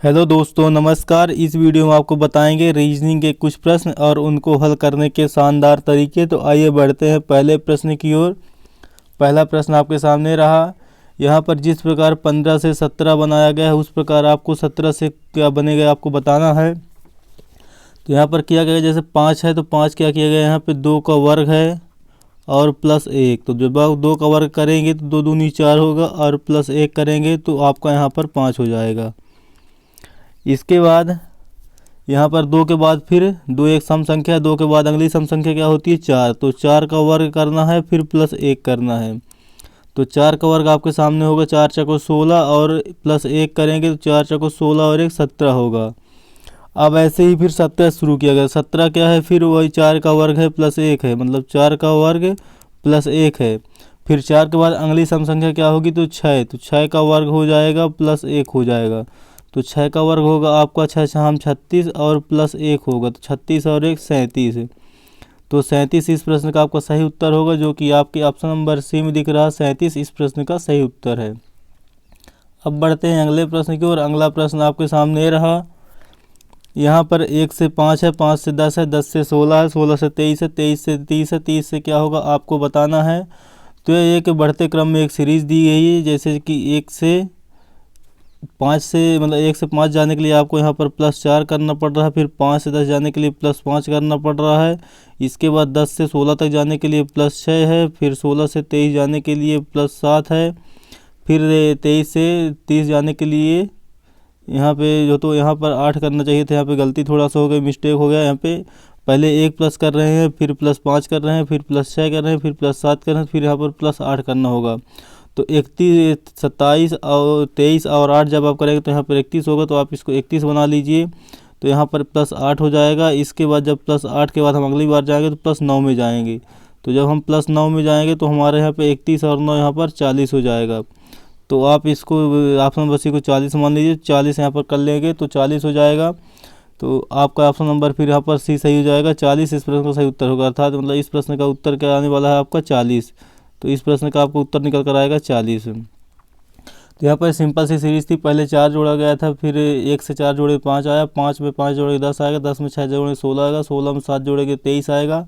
Hello दोस्तों, नमस्कार। इस वीडियो में आपको बताएंगे रीजनिंग के कुछ प्रश्न और उनको हल करने के शानदार तरीके। तो आइए बढ़ते हैं पहले प्रश्न की ओर। पहला प्रश्न आपके सामने रहा। यहाँ पर जिस प्रकार 15 से 17 बनाया गया है उस प्रकार आपको 17 से क्या बनेगा आपको बताना है। तो यहाँ पर किया गया जैसे 5 है तो 5 क्या किया गया, यहाँ पे 2 का वर्ग है और प्लस 1। तो जब आप 2 का वर्ग करेंगे तो 2 दूनी 4 होगा और प्लस 1 करेंगे तो आपका यहाँ पर 5 हो जाएगा। इसके बाद यहाँ पर 2 के बाद फिर 2 एक सम संख्या है, 2 के बाद अगली सम संख्या क्या होती है 4। तो 4 का वर्ग करना है फिर प्लस 1 करना है। तो 4 का वर्ग आपके सामने होगा 4 चौको 16 और प्लस 1 करेंगे तो 4 चौको 16 और 1 17 होगा। अब ऐसे ही फिर 17 शुरू किया गया। 17 क्या है, फिर वही 4 का वर्ग है प्लस 1 है, मतलब 4 का वर्ग प्लस 1 है। फिर 4 के बाद अगली सम संख्या क्या होगी तो 6। तो 6 का वर्ग हो जाएगा प्लस 1 हो जाएगा। तो 6 का वर्ग होगा आपका 6 छहाम 36 और प्लस 1 होगा तो 36 और 1 37। तो 37 इस प्रश्न का आपका सही उत्तर होगा, जो कि आपके ऑप्शन नंबर सी में दिख रहा। 37 इस प्रश्न का सही उत्तर है। अब बढ़ते हैं अगले प्रश्न की ओर। अगला प्रश्न आपके सामने रहा। यहाँ पर 1 से 5 है, 5 से 10 है, 10 से 16 है, 16 से 23 है, 23 से 30 है, 30 से क्या होगा आपको बताना है। तो ये एक बढ़ते क्रम में एक सीरीज़ दी गई है, जैसे कि 1 से 5 जाने के लिए आपको यहाँ पर प्लस 4 करना पड़ रहा है, फिर 5 से 10 जाने के लिए प्लस 5 करना पड़ रहा है। इसके बाद 10 से 16 तक जाने के लिए प्लस 6 है, फिर 16 से 23 जाने के लिए प्लस 7 है, फिर 23 से 30 जाने के लिए यहाँ पे तो यहाँ पर 8 करना चाहिए था, यहाँ पे गलती थोड़ा सा हो गई, मिस्टेक हो गया। यहाँ पे पहले 1 प्लस कर रहे हैं, फिर प्लस 5 कर रहे हैं, फिर प्लस 6 कर रहे हैं, फिर प्लस 7 कर रहे हैं, फिर यहाँ पर प्लस 8 करना होगा। तो 31, 27 और 23 और 8 जब आप करेंगे तो यहाँ पर 31 होगा, तो आप इसको 31 बना लीजिए। तो यहाँ पर प्लस 8 हो जाएगा। इसके बाद जब प्लस 8 के बाद हम अगली बार जाएंगे तो प्लस 9 में जाएंगे। तो जब हम प्लस 9 में जाएंगे तो हमारे यहाँ पे 31 और 9 यहाँ पर 40 हो जाएगा। तो आप इसको ऑप्शन नंबर सी को 40 मान लीजिए, 40 यहाँ पर कर लेंगे तो 40 हो जाएगा। तो आपका ऑप्शन नंबर फिर यहाँ पर सी सही हो जाएगा। 40 इस प्रश्न का सही उत्तर होगा, अर्थात मतलब इस प्रश्न का उत्तर क्या आने वाला है आपका 40। तो इस प्रश्न का आपको उत्तर निकल कर आएगा 40। तो यहाँ पर सिंपल सी सीरीज़ थी। पहले 4 जोड़ा गया था, फिर 1 से 4 जोड़े 5 आया, 5 में 5 जोड़े 10 आएगा, 10 में 6 जोड़े 16 आएगा, 16 में 7 जोड़ेंगे 23 आएगा,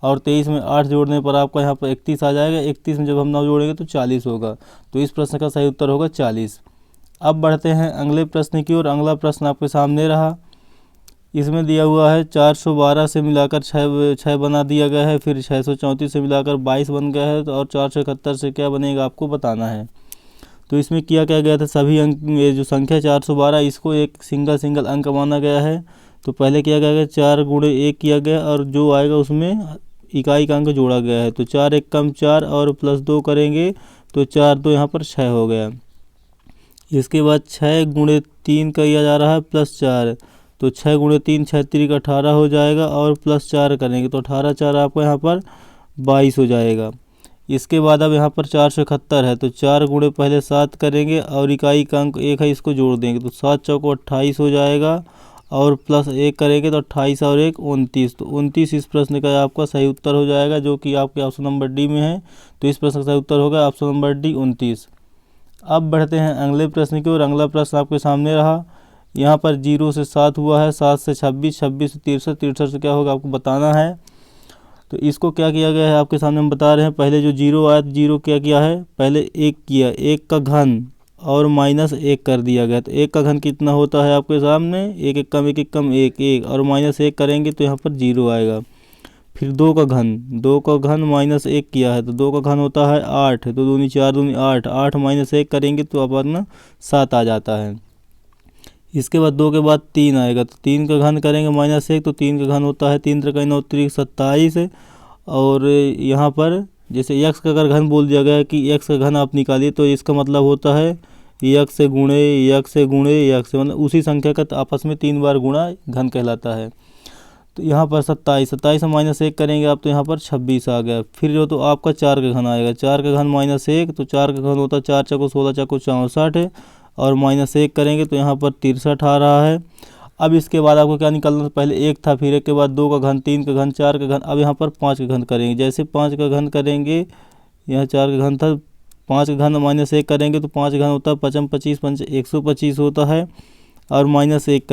और 23 में 8 जोड़ने पर आपका यहाँ पर 31 आ जाएगा। 31 में जब हम 9 जोड़ेंगे तो 40 होगा। तो इस प्रश्न का सही उत्तर होगा 40। अब बढ़ते हैं अगले प्रश्न की ओर। अगला प्रश्न आपके सामने रहा। इसमें दिया हुआ है 412 से मिलाकर 6 बना दिया गया है, फिर 634 से मिलाकर 22 बन गया है, और 471 से क्या बनेगा आपको बताना है। तो इसमें किया क्या गया था, सभी अंक ये जो संख्या 412 इसको एक सिंगल अंक माना गया है। तो पहले किया गया 4 गुणे 1 किया गया, और जो आएगा उसमें इकाई का अंक जोड़ा गया है। तो 4 1 कम 4 और प्लस 2 करेंगे तो 4 2 यहाँ पर 6 हो गया। इसके बाद 6 गुणे 3 किया जा रहा है प्लस 4। तो 6 गुणे 3 6 3 का 18 हो जाएगा, और प्लस 4 करेंगे तो 18 4 आपको यहाँ पर 22 हो जाएगा। इसके बाद अब यहाँ पर 471 है, तो 4 गुणे पहले 7 करेंगे और इकाई का अंक 1 है, इसको जोड़ देंगे तो 7 चौको 28 हो जाएगा, और प्लस 1 करेंगे तो 28 और 1 29। तो 29 इस प्रश्न का आपका सही उत्तर हो जाएगा, जो कि आपके ऑप्शन नंबर डी में है। तो इस प्रश्न का सही उत्तर होगा ऑप्शन नंबर डी 29। अब बढ़ते हैं अगले प्रश्न की ओर। अगला प्रश्न आपके सामने रहा। यहाँ पर 0 से 7 हुआ है, 7 से 26, 26 से 63, 63 से क्या होगा आपको बताना है। तो इसको क्या किया गया है आपके सामने हम बता रहे हैं। पहले जो 0 आया तो 0 क्या किया है, पहले 1 किया, 1 का घन और माइनस 1 कर दिया गया। तो 1 का घन कितना होता है आपके सामने, 1 1 कम 1 1 कम 1 1, और माइनस 1 करेंगे तो यहाँ पर 0 आएगा। फिर 2 का घन, 2 का घन माइनस 1 किया है, तो 2 का घन होता है 8, तो दूनी 4 दूनी 8, 8 माइनस 1 करेंगे तो अपना 7 आ जाता है। इसके बाद 2 के बाद 3 आएगा, तो 3 का घन करेंगे माइनस 1, तो 3 का घन होता है 3 3 9 27। और यहाँ पर जैसे x का अगर घन बोल दिया गया है कि x का घन आप निकालिए, तो इसका मतलब होता है x से गुणे x से गुणे x से, मतलब उसी संख्या का आपस में 3 बार गुणा घन कहलाता है। तो यहाँ पर 27, 27 से माइनस 1 करेंगे आप तो यहाँ पर 26 आ गया। फिर जो तो आपका 4 का घन आएगा, 4 का घन माइनस 1, तो 4 का घन होता है 4 चौको 16 चौको 64, और माइनस 1 करेंगे तो यहाँ पर 63 आ रहा है। अब इसके बाद आपको क्या निकालना था, पहले 1 था, फिर 1 के बाद 2 का घन, 3 का घन, 4 का घन, अब यहाँ पर 5 का घन करेंगे। जैसे 5 का घन करेंगे, यहाँ 4 का घन था, 5 का घन माइनस 1 करेंगे तो 5 का घन होता है 5 25 5 125 होता है, और -1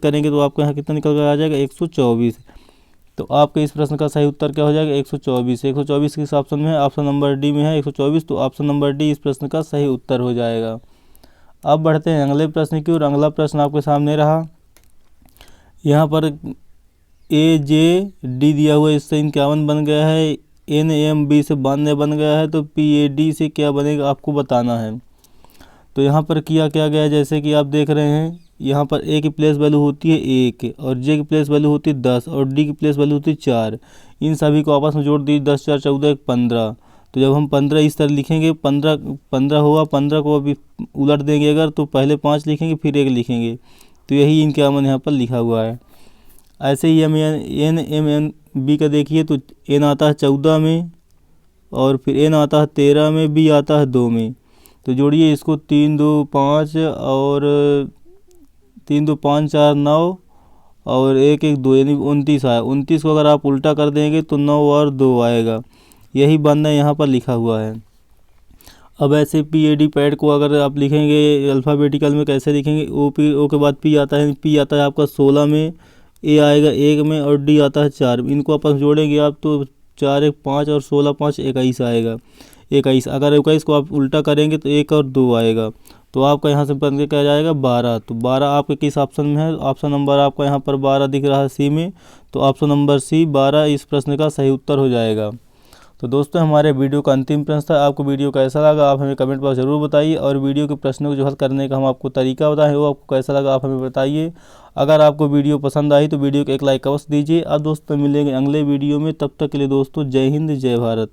करेंगे तो आपको यहाँ कितना निकल कर आ जाएगा 124। तो आपके इस प्रश्न का सही उत्तर क्या हो जाएगा 124। 124 किस ऑप्शन में है? ऑप्शन नंबर डी में है 124। तो ऑप्शन नंबर डी इस प्रश्न का सही उत्तर हो जाएगा। अब बढ़ते हैं अगले प्रश्न की ओर। अगला प्रश्न आपके सामने रहा, यहाँ पर AJD दिया हुआ है, इससे 51 बन गया है। NAMB से 92 बन गया है। तो PAD से क्या बनेगा आपको बताना है। तो यहाँ पर किया क्या गया है, जैसे कि आप देख रहे हैं यहाँ पर A की प्लेस वैल्यू होती है 1 और J की प्लेस वैल्यू होती है 10 और D की प्लेस वैल्यू होती है 4। इन सभी को आपस में जोड़ दीजिए, 10 4 14 1 15। तो जब हम 15 इस तरह लिखेंगे, 15 होगा, 15 को अभी उलट देंगे अगर, तो पहले 5 लिखेंगे फिर 1 लिखेंगे। तो यही इनके अमन यहाँ पर लिखा हुआ है। ऐसे ही NMB का देखिए, तो N आता है 14 में और फिर N आता है 13 में, B आता है 2 में। तो जोड़िए इसको, 3 2 5 और 3 2 5 4 9 और 1 1 2 यानी 29 आया। 29 को अगर आप उल्टा कर देंगे तो 9 और 2 आएगा। यही बनना यहाँ पर लिखा हुआ है। अब ऐसे PAD पैड को अगर आप लिखेंगे अल्फ़ाबेटिकल में, कैसे लिखेंगे? O के बाद P आता है, P आता है आपका 16 में, A आएगा 1 में और D आता है 4 में। इनको आपस जोड़ेंगे आप तो 4 1 5 और 16 5 21 आएगा। 21, अगर 21 को आप उल्टा करेंगे तो 1 और 2 आएगा। तो आपका यहाँ से बन के क्या जाएगा 12। तो 12 आपके किस ऑप्शन में है? ऑप्शन नंबर आपका यहाँ पर 12 दिख रहा है सी में। तो ऑप्शन नंबर सी 12 इस प्रश्न का सही उत्तर हो जाएगा। तो दोस्तों हमारे वीडियो का अंतिम प्रश्न था। आपको वीडियो कैसा लगा आप हमें कमेंट बॉक्स जरूर बताइए, और वीडियो के प्रश्नों को जो हल करने का हम आपको तरीका बताएं वो आपको कैसा लगा आप हमें बताइए। अगर आपको वीडियो पसंद आई तो वीडियो को एक लाइक अवश्य दीजिए। अब दोस्तों मिलेंगे अगले वीडियो में, तब तक के लिए दोस्तों जय हिंद जय भारत।